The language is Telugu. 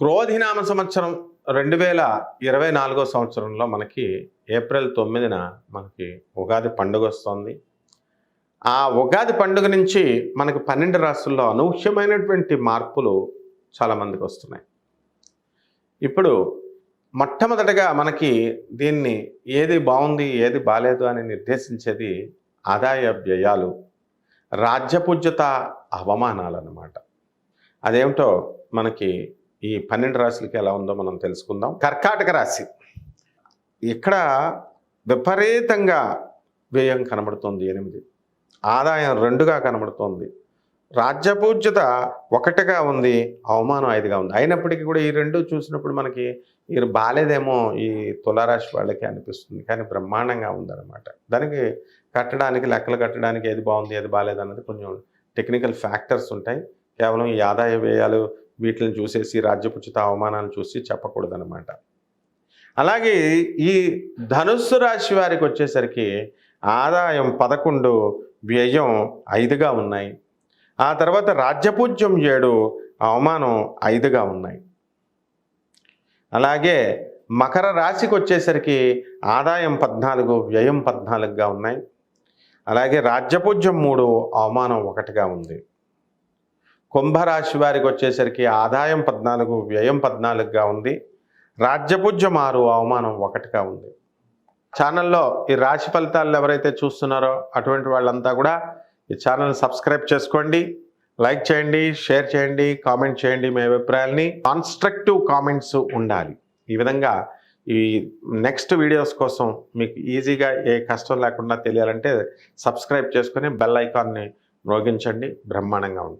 క్రోధినామ సంవత్సరం 2024 సంవత్సరంలో మనకి ఏప్రిల్ 9న మనకి ఉగాది పండుగ వస్తుంది. ఆ ఉగాది పండుగ నుంచి మనకు 12 రాశుల్లో అనూహ్యమైనటువంటి మార్పులు చాలామందికి వస్తున్నాయి. ఇప్పుడు మొట్టమొదటగా మనకి దీన్ని ఏది బాగుంది ఏది బాలేదు అని నిర్దేశించేది ఆదాయ వ్యయాలు, రాజ్యపూజ్యత, అవమానాలు అన్నమాట. అదేమిటో మనకి ఈ 12 రాశులకి ఎలా ఉందో మనం తెలుసుకుందాం. కర్కాటక రాశి, ఇక్కడ విపరీతంగా వ్యయం కనబడుతుంది 8, ఆదాయం 2గా కనబడుతోంది, రాజ్యపూజ్యత 1గా ఉంది, అవమానం 5గా ఉంది. అయినప్పటికీ కూడా ఈ రెండు చూసినప్పుడు మనకి ఇది బాలేదేమో ఈ తులారాశి వాళ్ళకి అనిపిస్తుంది, కానీ బ్రహ్మాండంగా ఉందన్నమాట. దానికి కట్టడానికి లెక్కలు కట్టడానికి ఏది బాగుంది ఏది బాలేదు అన్నది కొంచెం టెక్నికల్ ఫ్యాక్టర్స్ ఉంటాయి. కేవలం ఈ ఆదాయ వ్యయాలు వీటిని చూసేసి రాజ్యపూజ్యత అవమానాన్ని చూసి చెప్పకూడదన్నమాట. అలాగే ఈ ధనుస్సు రాశి వారికి వచ్చేసరికి ఆదాయం 11, వ్యయం 5గా ఉన్నాయి. ఆ తర్వాత రాజ్యపూజ్యం 7, అవమానం 5గా ఉన్నాయి. అలాగే మకర రాశికి వచ్చేసరికి ఆదాయం 14, వ్యయం 14గా ఉన్నాయి. అలాగే రాజ్యపూజ్యం 3, అవమానం 1గా ఉంది. కుంభరాశి వారికి వచ్చేసరికి ఆదాయం 14, వ్యయం 14గా ఉంది, రాజ్యపూజ్యం 6, అవమానం 1గా ఉంది. ఛానల్లో ఈ రాశి ఫలితాలు ఎవరైతే చూస్తున్నారో అటువంటి వాళ్ళంతా కూడా ఈ ఛానల్ సబ్స్క్రైబ్ చేసుకోండి, లైక్ చేయండి, షేర్ చేయండి, కామెంట్ చేయండి. మీ అభిప్రాయాల్ని కాన్స్ట్రక్టివ్ కామెంట్స్ ఉండాలి. ఈ విధంగా ఈ నెక్స్ట్ వీడియోస్ కోసం మీకు ఈజీగా ఏ కష్టం లేకుండా తెలియాలంటే సబ్స్క్రైబ్ చేసుకొని బెల్ ఐకాన్ని మ్రోగించండి. బ్రహ్మాండంగా ఉంటుంది.